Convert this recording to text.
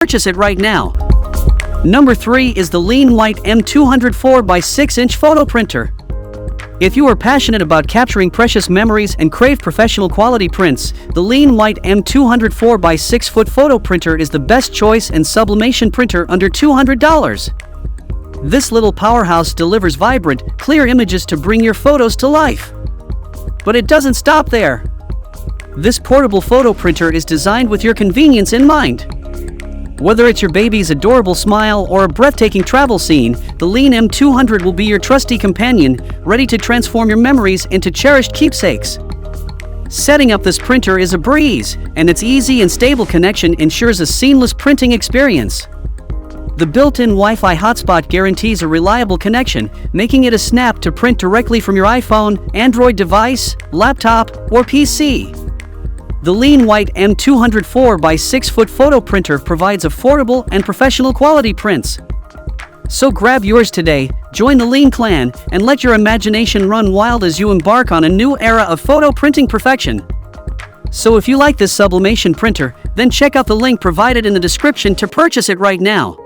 Purchase it right now. Number 3 is the Liene White M200 4x6 photo printer. If you are passionate about capturing precious memories and crave professional quality prints, the Liene White M200 4x6 photo printer is the best choice and sublimation printer under $200. This little powerhouse delivers vibrant, clear images to bring your photos to life. But it doesn't stop there. This portable photo printer is designed with your convenience in mind. Whether it's your baby's adorable smile or a breathtaking travel scene, the Liene M200 will be your trusty companion, ready to transform your memories into cherished keepsakes. Setting up this printer is a breeze, and its easy and stable connection ensures a seamless printing experience. The built-in Wi-Fi hotspot guarantees a reliable connection, making it a snap to print directly from your iPhone, Android device, laptop, or PC. The Liene White M200 4x6 photo printer provides affordable and professional quality prints. So grab yours today, join the Liene clan, and let your imagination run wild as you embark on a new era of photo printing perfection. So if you like this sublimation printer, then check out the link provided in the description to purchase it right now.